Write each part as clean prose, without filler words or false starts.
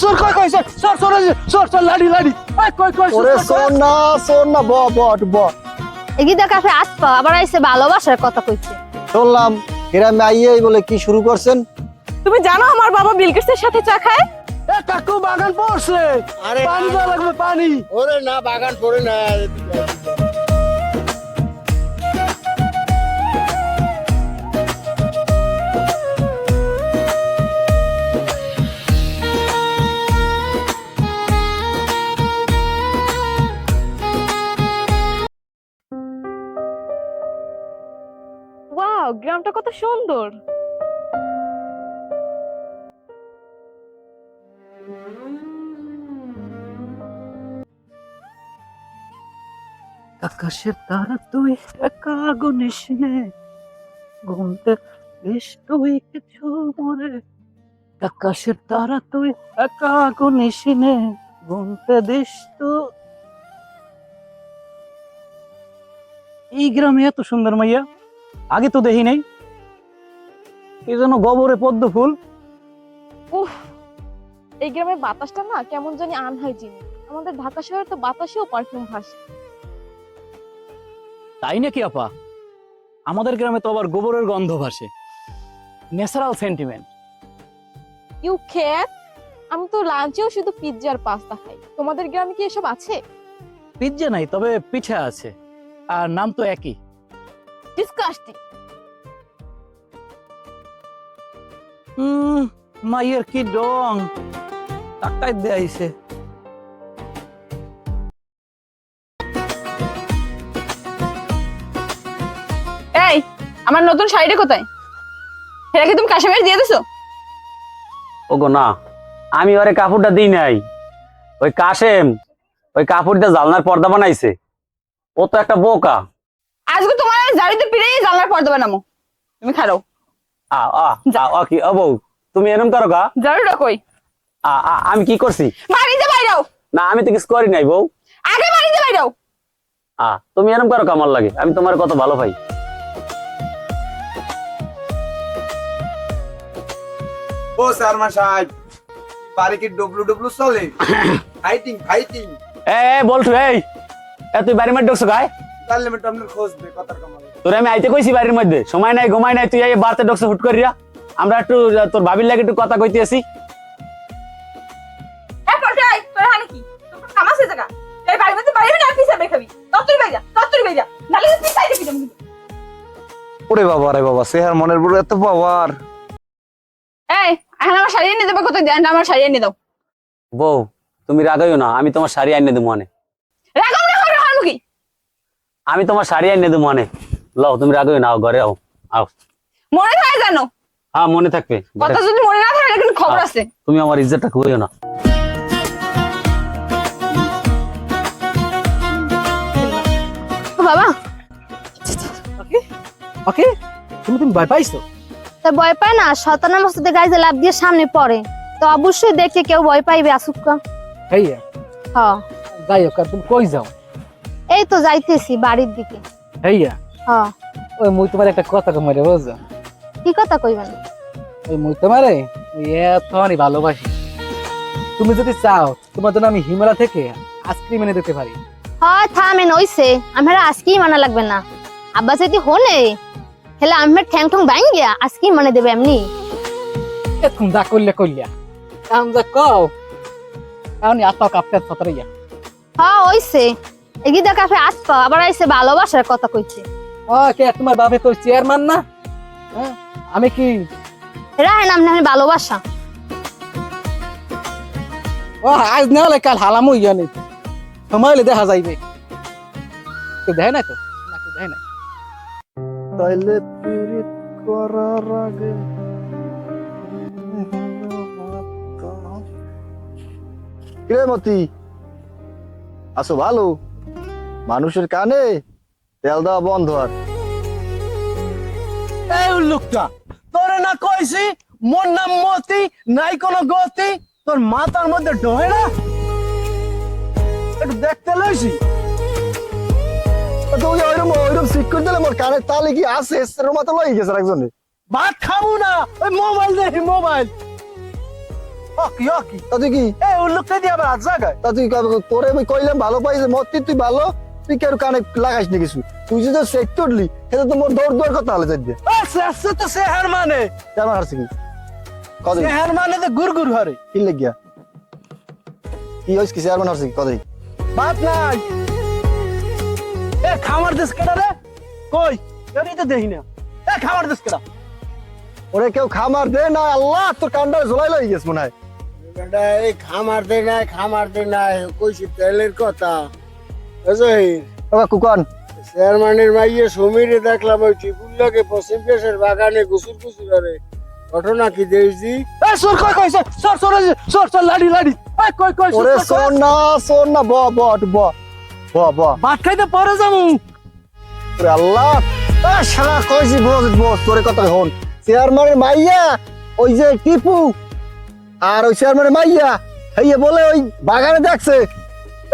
সর কই কই সর লাড়ি কই ওরে শোন না ব এগিদা কাফে আসপা আবার আইছে ভালোবাসার কথা কইছে। শুনলাম গ্রামে আইয়েই বলে কি শুরু করছেন? তুমি জানো আমার বাবা বিলকিসের সাথে চা খায়? এ কাকু বাগান পড়ছে, আরে পানি দেওয়া লাগবে পানি। ওরে না বাগান পড়ে না। ওয়াও, গ্রামটা কত সুন্দর। আকাশের তারা তুই একা গুনিস নে, ঘুমতে বেশ তুই কিছু মরে। আকাশের তারা তুই একা গুনিস নে, ঘুমতে দিস তো। এই গ্রামে এত সুন্দর মাইয়া আগে তো দেখি নাই। এই জন্য গোবরে পদ্ম ফুল। উফ, এই গ্রামের বাতাসটা না কেমন জানি আনহাইজিনিক। আমাদের ঢাকা শহরে তো বাতাসেও পারফিউম ভাসে। তাই নাকি আপা? আমাদের গ্রামে তো আবার গোবরের গন্ধ ভাসে। Natural sentiment. ইউ ক্যাট, আমি তো লাঞ্চেও শুধু পিৎজা আর পাস্তা খাই। তোমাদের গ্রামে কি এসব আছে? পিৎজা নাই, তবে পিঠা আছে, আর নাম তো একই। ডিসকাস্টিং। মাইয়ের কি ডং, টাকাই দেয়াইছে। এই, আমার নতুন শাড়িটা কোথায়? সেটা কি তুমি কাশ্মীরে দিয়ে দিছো? ওগো না, আমি ওরে কাপড়টা দিই নাই। ওই কাশেম ওই কাপড়টা জানলার পর্দা বানাইছে। ও তো একটা বোকা। আজকে তোমার জারিতে পিড়েই জানলার পর্দা বানামো। তুমি খাড়াও। কি বউ, তুমি এরম করো গা? জারুটা কই? আমি কি করছি? বাড়িতে বাইরাও। না, আমি তো কিছু করি নাই বউ। আগে বাড়িতে বাইরাও। তুমি এরম করো কামাল লাগে, আমি তোমার কত ভালো ভাই। ও শর্মা সাহেব, বাড়ি কি ডব্লু ডব্লু চলে? Fighting fighting. বলছু এই, তুই বাড়ির মধ্যে ঢুকছো গায়ে? তাহলে আমি আপনার খোঁজ দে কথার কামাল। তোরে আমি আইতে কইছি বাড়ির মধ্যে, সময় নাই ঘুমাই নাই, তুই এই বাড়তে ঢুকছো হুট করিয়া। আমরা একটু তোর ভাবির লাগে একটু কথা কইতে আসি। এ পটাই, তোর হানি কি? তোর কামাসে জায়গা। এই বাড়ির মধ্যে বাইরে না পিছে বেখাবি। তত্তরি বাইজা। নালে পিছাই দিবি তুমি। ওরে বাবা সেহার মনের বড় এত পাওয়ার। এই, এখন আমার শাড়ি এনে দেবে কোথায়? দেন আমার শাড়ি এনে দাও। বউ, তুমি রাগাইও না, আমি তোমার শাড়ি আইনে দেবো মানে। রাগাম না করে হারমু কি? আমি তোমার শাড়ি আইনে দেবো মানে। লও, তুমি রাগাইও না, ঘরে আও। মনে থাকে জানো? হ্যাঁ, মনে থাকবে। কথা যদি মনে না থাকে কিন্তু খবর আছে। তুমি আমার ইজ্জতটা খুঁজো না। বাবা ওকে, তুমি ভয় পাইছো? তা ভয় পায় না, শতানা মসজিদে গাইতে লাভ দিয়ে সামনে পড়ে, তো অবশ্যই দেখে কেউ ভয় পাইবে। আসুকা ভাইয়া হ্যাঁ, যাই হোক, তুমি কই যাও? এই তো যাইতেছি বাড়ির দিকে। ভাইয়া হ্যাঁ, ওই মুই তোমার একটা কথা কমারে বুঝছো? কি কথা কইবেন? ওই মুই তোমারে এতখানি ভালোবাসি। তুমি যদি চাও, তোমার জন্য আমি হিমালয় থেকে আইসক্রিম এনে দিতে পারি। হয় থামেন, হইছে আমার আজকেই মানা লাগবে না। আব্বা যদি হনে হেলে আমার ঠ্যাং ঠং বাইং গিয়া আজকেই মানে দেবে এমনি। এখন যা করলিয়া কাম যা কও, কারণ আত্মা কাপতে ছতরিয়া। হ্যাঁ হইছে, এগিদা কাফে আসপা আবার আইছে ভালোবাসার কথা কইছে। কে তোমার বাপে তো চেয়ারম্যান না? হ্যাঁ, আমি কি রাহেন আমি ভালোবাসা। আজ না হলে কাল হালামও ইয়া নেই, সময় হলে দেখা যাইবে। কেউ দেয় না তো, না কেউ দেয় না। তাইলে পীড়িত করার আগে কিরে মতি, আছো ভালো? মানুষের কানে তেল দেওয়া বন্ধ। আর এই লোকটা, তোরে না কইছি মোর নাম মতি, নাই কোনো গতি, তোর মাথার মধ্যে ঢোহে না? একটু দেখতে লইছি। তো ওইরকম ঠিক করে দিলে মোর কানে তালে কি আছে? এর মাথা লই গেছে একজনে। ভাত খাবো না, ওই মোবাইল দেখি মোবাইল। অকি অকি তা তুই কি এ ওই লোকটা দিয়ে আবার হাত জাগায় তা তুই তোরে আমি কইলাম ভালো পাইছে মতি তুই ভালো তুই কেউ কানে লাগাইস নি কিছু তুই যদি চেক করলি সেটা তো মোর দৌড় কথা হলে যাই দিয়ে আছে তো সেহার মানে কেমন হারছে কি কদিন সেহার মানে তো গুড় হরে কি লেগিয়া কি হইস কি চেয়ারম্যান হারছে কি কদিন বাত নাই এ খামার দেশ কেডা রে কই এরি তো দেখি না এ খামার দেশ কেডা ওরে কেউ খামার দে না আল্লাহ তোর কান্ডা ঝোলাই লই গেছ মনে হয় এই খামার দে নাই কইছি তেলের কথা বুঝই ও কুকন চেয়ারম্যানের মাইয়ে সমীরে দেখলাম ওই টিপুল্লাকে পশ্চিম পেশের বাগানে গুসুর করে ঘটনা কি দেখছি এ সর কই সর লাড়ি এ কই ওরে শোন না ব একটু ব ভাত খাইতে পরে যাবো ওরে আল্লাহ এ শালা কইছি বস তোরে কথা হন চেয়ারম্যানের মাইয়া ওই যে টিপু আর ওই চেয়ারম্যানের মাইয়া হেইয়ে বলে ওই বাগানে দেখছে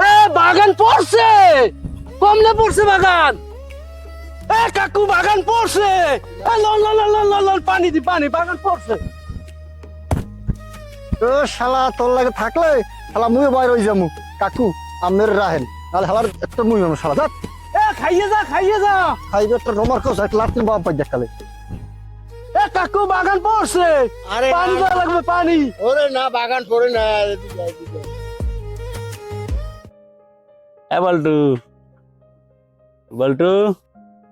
এ বাগান পড়ছে কমলে পড়ছে বাগান এ কাকু বাগান পড়ছে এ লল পানি বাগান পড়ছে ও শালা তোর লাগে থাকলে শালা মুই বাইরে হই যামু কাকু আমের রাহেন নালে হালার একটা মুই আমি শালা যা এ খাইয়ে যা খাইবে একটা রোমার কোস এক লাতিন বাপ পাই দেখালে এ কাকু বাগান পড়ছে আরে পানি না, দেওয়া লাগবে পানি ওরে না বাগান পড়ে না এদিকে। এ বল্টু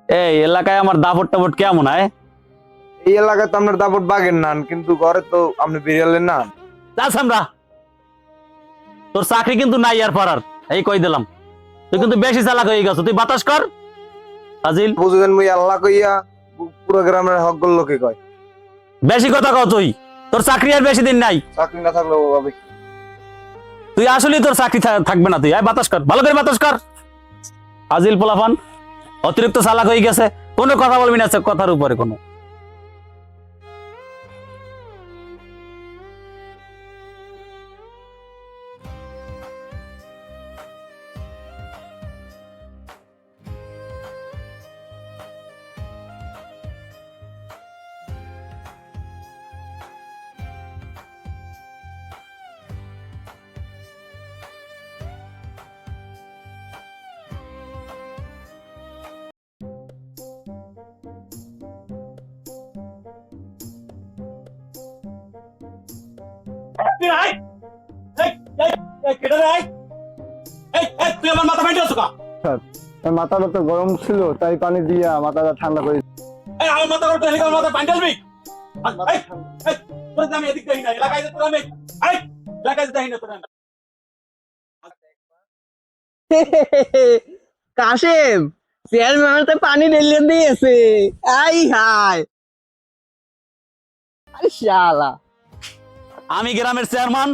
এই এলাকায় আমার দাপট টাপট কেমন হয়? এই এলাকায় তো আপনার দাপট বাগের নান, কিন্তু ঘরে তো আপনি বিড়ালের নান। যা সামরা, তোর চাকরি কিন্তু নাই আর পারার, এই কই দিলাম। তুই কিন্তু বেশি চালাক হয়ে গেছ, তুই বাতাস কর। ফাজিল বুঝলেন মুই আল্লাহ কইয়া পুরো গ্রামের হক গল লোকে কয়। বেশি কথা কও তুই, তোর চাকরি আর বেশি দিন নাই। চাকরি না থাকলেও হবে। তুই আসলে তোর চাকরি থাকবে না, তুই আয় বাতাস কর, ভালো করে বাতাস কর। ফাজিল পোলাপান অতিরিক্ত চালাক হয়ে গেছে, কোনো কথা বলবি না কথার উপরে কোনো। মাথাটা তো গরম ছিল তাই পানি দিয়া মাথাটা ঠান্ডা করে কাশেম চেয়ারম্যান তো পানি ঢেলে দিয়েছে। আই হাই শালা, আমি গ্রামের চেয়ারম্যান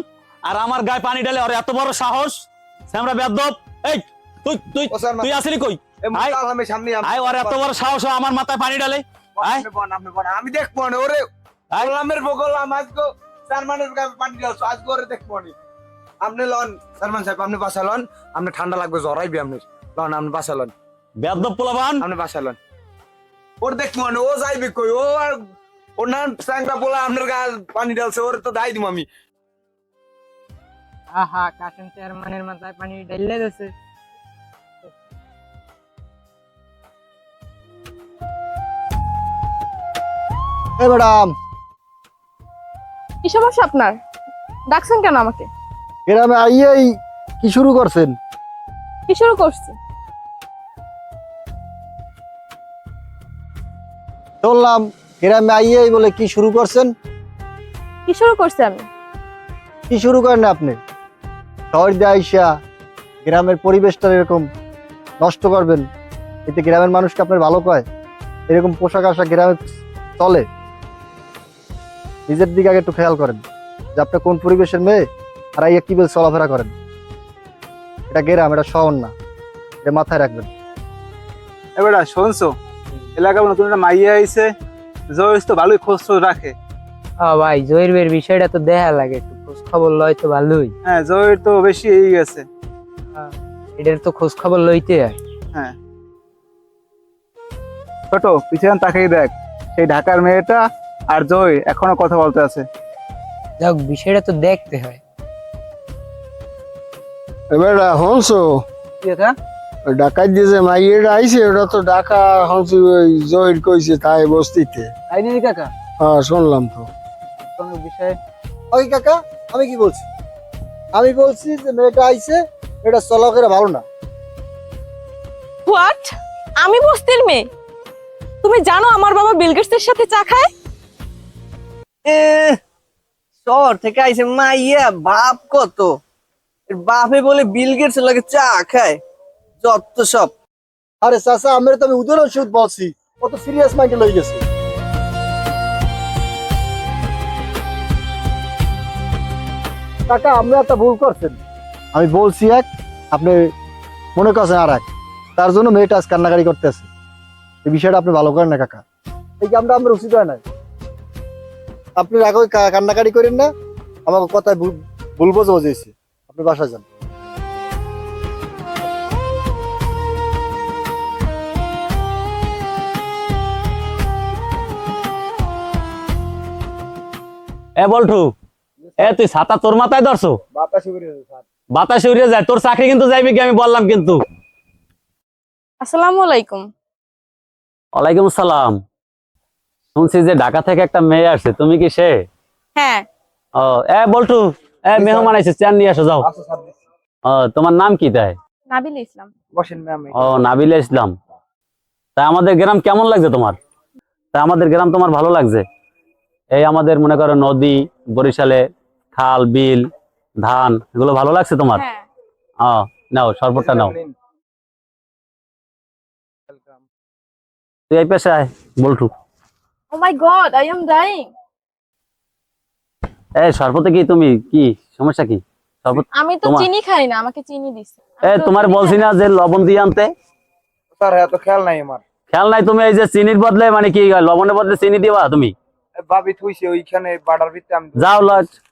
আর আমার গায়ে পানি ঢালে আর এত বড় সাহস! আমরা বেয়াদব। এই তুই তুই ও স্যার, তুই আসলি কই? আয় আমি সামনে আয়, ওর এত বড় সাহস আমার মাথায় পানি ঢালে। আয় আমি দেখবো না ওরে। আয়। গোলামের বগলাম আজকে সারমানের গায়ে পানি দিয়েছো, আজকে ওরে দেখবো না। আপনি লন সারমান সাহেব, আপনি বাসা লন, আপনি ঠান্ডা লাগবে, জড়াইবি আপনি। লন আপনি বাসা লন, বেয়াদব পোলাপান। আপনি বাসা লন। ওর দেখবো না, ও যাইবে কই? ও আর ওর নাম স্যাংরা পোলা আপনার গায়ে পানি ঢালছে, ওরে তো দায় দিব আমি। আহা কাশেম চেয়ারম্যানের মাথায় পানি ঢেলে দিয়েছে। এ ম্যাডাম, কি সমস্যা আপনার? ডাকছেন কেন আমাকে? গ্রামে আইয়েই কি শুরু করছেন? কি শুরু করছি? শুনলাম গ্রামে আইয়েই বলে কি শুরু করছেন? কি শুরু করছি আমি? কি শুরু করেন আপনি? শহর দিয়ে আইসা গ্রামের পরিবেশটা এরকম নষ্ট করবেন, এতে গ্রামের মানুষকে আপনার ভালো কয়? এরকম পোশাক আশাক গ্রামে চলে? নিজের দিকে আগে একটু খেয়াল করেন যে আপনি কোন পরিবেশের মেয়ে আর আইয়া কি বলে চলাফেরা করেন। এটা গ্রাম, এটা শহর না, এটা মাথায় রাখবেন। এবার শুনছো এলাকার নতুন একটা মাইয়া আইছে, জয়েস তো ভালোই খোঁজ রাখে। ভাই জহির বিষয়টা তো দেখা লাগে, একটু খোঁজ খবর লয় তো ভালোই। হ্যাঁ জয়ের তো বেশি এই গেছে। এটার তো খোঁজ খবর লইতে হয়। হ্যাঁ ছোট পিছনে তাকাই দেখ, সেই ঢাকার মেয়েটা আর জয় এখনো কথা বলতে আছে। যাক বিষয়টা তো দেখতে হয়। এবার হনছো কি এটা ডাকাত দিয়ে যে মাইয়েটা আইছে ওটা তো ডাকা হনছি ওই জহির কইছে তাই বস্তিতে। তাই নাকি কাকা? হ্যাঁ শুনলাম তো। কোনো বিষয় ওই কাকা, আমি কি বলছি? আমি বলছি যে মেয়েটা আইছে, এটা চলাফেরা ভালো না। হোয়াট? আমি বস্তির মেয়ে? তুমি জানো আমার বাবা বিল গেটসের সাথে চা খায়? শহর থেকে আইছে মাইয়া, বাপ কত, এর বাপে বলে বিল গেটস লাগে চা খায়, যত সব। আরে চাচা, আমরা তো আমি উদাহরণস্বরূপ বলছি, কত সিরিয়াস মাইন্ডে লই গেছে। কাকা, আপনি একটা ভুল করছেন। আমি বলছি এক, আপনি মনে করছেন আর এক। তার জন্য মেয়েটা আজ কান্নাকারি করতেছে। এই বিষয়টা আপনি ভালো করেন না কাকা, এই কামটা আমার উচিত হয় না। আপনি আগে কান্নাকারি করেন না, আমার কথায় ভুল বোঝা বুঝেছি। আপনি বাসায় যান। এ বল্টু, এ তুই ছাতা তোর মাথায় ধরছো? বাতাসে উড়ে যায়, তোর চাকরি কিন্তু যাইবে কি আমি বললাম কিন্তু। আসসালামু আলাইকুম। ওয়ালাইকুম আসসালাম। শুনছি যে ঢাকা থেকে একটা মেয়ে আসছে, তুমি কি সে? হ্যাঁ। ও, এ বল্টু, এ মেহমান আইছে, চেয়ার নিয়ে আসো যাও। ও, তোমার নাম কি তাই? নাবিল ইসলাম। বসেন ম্যাম। ও, নাবিল ইসলাম। তা আমাদের গ্রাম কেমন লাগছে তোমার? তা আমাদের গ্রাম তোমার ভালো লাগছে? এই আমাদের মনে করো নদী, বরিশালে খাল বিল ধান, এগুলো ভালো লাগছে তোমার? হ্যাঁ। ও, নাও শরবতটা নাও। তুই এই পেশে আয় বল্টু। ও মাই গড, আই এম ডাইং। এই শরবতে কি তুমি কি সমস্যা কি? শরবত আমি তো তোমার- চিনি খাই না, আমাকে চিনি দিছে। এ তোমার বলছি না যে লবণ দিয়ে আনতে? স্যার এত খেয়াল নাই আমার। খেয়াল নাই? তুমি এই যে চিনির বদলে মানে কি লবণের বদলে চিনি দিবা তুমি? ভাবি থুইছে ওইখানে বাটার ভিতরে আমি যাও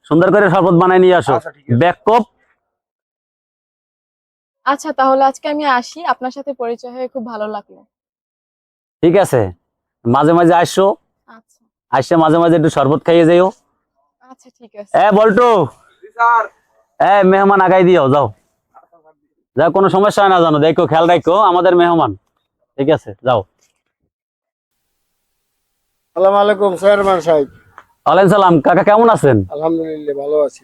সুন্দর করে শরবত বানাই নিয়ে আসো। আচ্ছা, ঠিক আছে। ব্যাক কপ। আচ্ছা তাহলে আজকে আমি আসি, আপনার সাথে পরিচয় হয়ে খুব ভালো লাগলো। ঠিক আছে, মাঝে মাঝে আসো, আচ্ছা আসছে মাঝে মাঝে একটু শরবত খাইয়ে যাইও। আচ্ছা ঠিক আছে। এ বল্টু, স্যার এ মেহমান আগাই দিও যাও। যা, কোনো সমস্যা হয় না জানো, দেখো খেয়াল রাখো আমাদের মেহমান। ঠিক আছে যাও। সালাম আলাইকুম চেয়ারম্যান সাহেব। ওয়ালাইকুম সালাম। কাকা কেমন আছেন? আলহামদুলিল্লাহ ভালো আছি।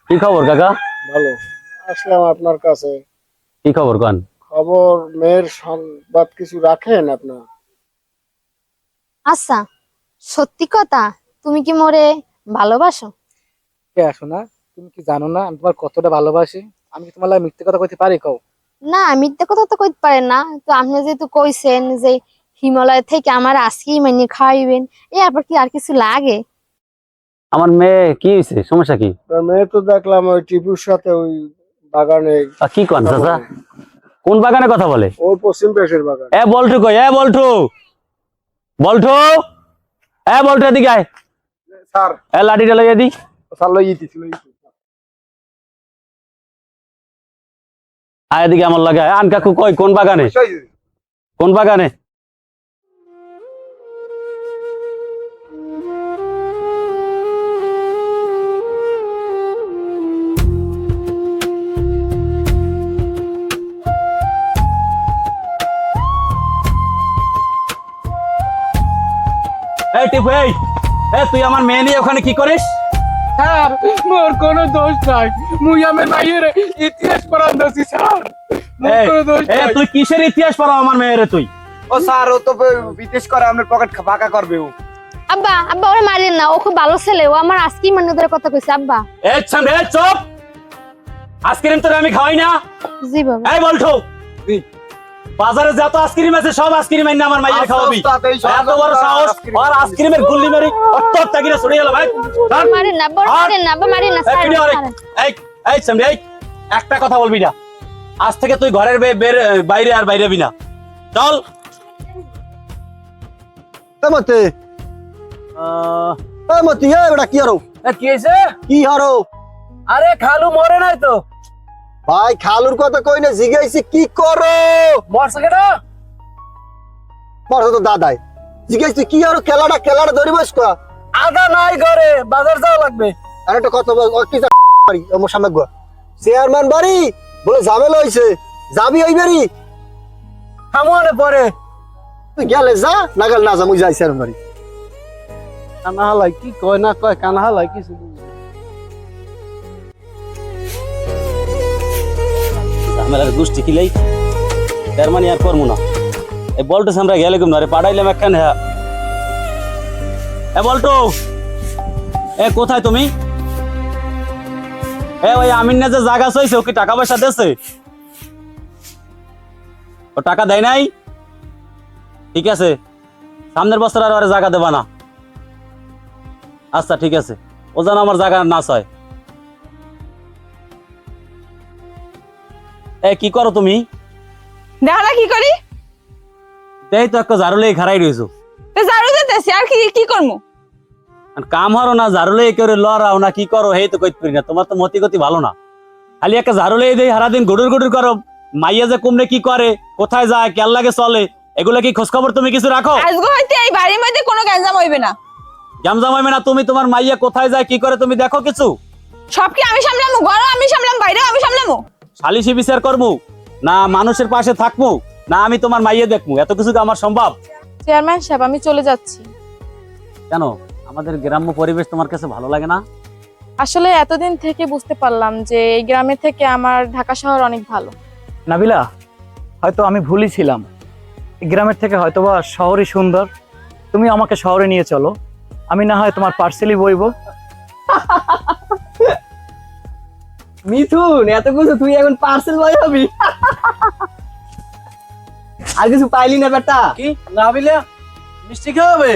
কি খবর কাকা? ভালো। আসলাম আপনার কাছে। কি খবর কন? খবর, মেয়ের সংবাদ কিছু রাখেন আপনার? আচ্ছা, সত্যি কথা, তুমি কি মোরে ভালোবাসো? কে আসো না? তুমি কি জানো না আমি তোমার কতটা ভালোবাসি? আমি কি তোমার লাগে মিথ্যে কথা কইতে পারি কও? না, মিথ্যে কথা তো কইতে পারেন না। তো আপনি যেহেতু কইছেন যে হিমালয় থেকে আমার আজকেই মানে খাওয়াইবেন, এরপর কি আর কিছু লাগে? আমার মেয়ে কি হয়েছে, সমস্যা কি? তো মেয়ে তো দেখলাম ওই টিপুর সাথে ওই বাগানে। কি কন চাচা? কোন বাগানে কথা বলে? ওই পশ্চিম পেশের বাগান। এ বল্টু কই? এ বল্টু, বল্টু, এ বল্টু এদিকে আয়। স্যার এ লাঠিটা লইয়া দি। স্যার লই ইতিছিল। আয় এদিকে আমার লাগে। আন কাকু কই কোন বাগানে? কোন বাগানে? এই টিপু, এই তুই আমার মেয়ে নিয়ে ওখানে কি করিস? স্যার মোর কোনো দোষ নাই, মুই আমার মাইয়ের ইতিহাস পড়ান দছি স্যার। মোর কোনো দোষ এ নাই। তুই কিসের ইতিহাস পড়াও আমার মেয়েরে তুই? ও স্যার, ও তো বিদেশ করে আপনার পকেট ফাঁকা করবে ও। আব্বা, আব্বা ওরে মারেন না, ও খুব ভালো ছেলে, ও আমার আজকেই মানে ওদের কথা কইছে। আব্বা। এ সামনে চুপ। আইসক্রিম তোরে আমি খাওয়াই না। জি বাবা। এই বল্টু, বাজারে যত আইসক্রিম আছে সব আইসক্রিম এনে আমার মাইয়ের খাওয়াবি। এত বড় সাহস, আর আইসক্রিমের গুল্লি মারি অত তাকিরে ছড়িয়ে গেল ভাই। মারেন না, আব্বা মারেন না, আব্বা মারেন না স্যার। এই এই সামনে এই একটা কথা বলবি না। আজ থেকে তুই ঘরের বাইরে আর বাইরে হবি না। চল। মতে মতি, বেটা কি হারো? কি হয়েছে? কি হারো? আরে খালু মরে নাই তো। ভাই খালুর কথা কই না, জিজ্ঞাসি কি করো? মরছে কেটা? মরছে তো দাদাই। জিজ্ঞাসি কি হারো? খেলাটা ধরি বস। আদা নাই ঘরে, বাজার যাওয়া লাগবে। আর একটা কথা কি বাড়ি আমার সামনে গো চেয়ারম্যান বাড়ি বলে ঝামেলা হইছে যাবি ওই বাড়ি থামোনে পরে তুই গেলে যা নাগাল না যা মুই যাই চেয়ারম্যান বাড়ি কানা হালাই কি কয় না কয় কানা হালাই কিছু ঝামেলার গোষ্ঠী কিলাই তার মানে আর করবো না এই বলটো আমরা গেলে কম না রে পাঠাইলাম একখান হ্যাঁ এ বলটো এ কোথায় তুমি এ ওই আমিন না যে জায়গা চাইছে ও কি টাকা পয়সা দিয়েছে ও টাকা দেয় নাই ঠিক আছে সামনের বছর আর ওরে জায়গা দেবা না আচ্ছা ঠিক আছে ও যেন আমার জায়গা না চায় এ কি করো তুমি দেখা না কি করি এই তো একটা ঝাড়ু লেগে খারাই রয়েছো তো ঝাড়ু দিতেছি আর কি করবো কাম হারো না ঝাড়ু লেগে করে লড়াও না কি করো এই তো কইতে পারি না তোমার তো মতি গতি ভালো না খালি একটা ঝাড়ু লেগে দেই সারাদিন গুডুর গুডুর করো মাইয়া যে কুমনে কি করে কোথায় যায় কেল লাগে চলে এগুলা কি খোঁজ খবর তুমি কিছু রাখো আজকে হইতে এই বাড়ির মধ্যে কোনো গ্যাঞ্জাম হইবে না জামজাম হইবে না তুমি তোমার মাইয়া কোথায় যায় কি করে তুমি দেখো কিছু সব কি আমি সামলামু ঘরও আমি সামলাম বাইরেও আমি সামলামু সালিশি বিচার করমু না মানুষের পাশে থাকমু না আমি তোমার মাইয়া দেখমু এত কিছু কি আমার সম্ভব চেয়ারম্যান সাহেব আমি চলে যাচ্ছি কেন আমাদের গ্রাম্য পরিবেশ তোমার কাছে ভালো লাগে না আসলে এতদিন থেকে বুঝতে পারলাম যে এই গ্রামে থেকে আমার ঢাকা শহর অনেক ভালো নাবিলা হয়তো আমি ভুলই ছিলাম এই গ্রামের থেকে হয়তোবা শহরই সুন্দর তুমি আমাকে শহরে নিয়ে চলো আমি না হয় তোমার পার্সেলই বইবো মিথুন এত কিছু তুই এখন পার্সেল বয় হবি আর কিছু পাইলি না বেটা কি নাবিলা মিষ্টি খাওয়াবে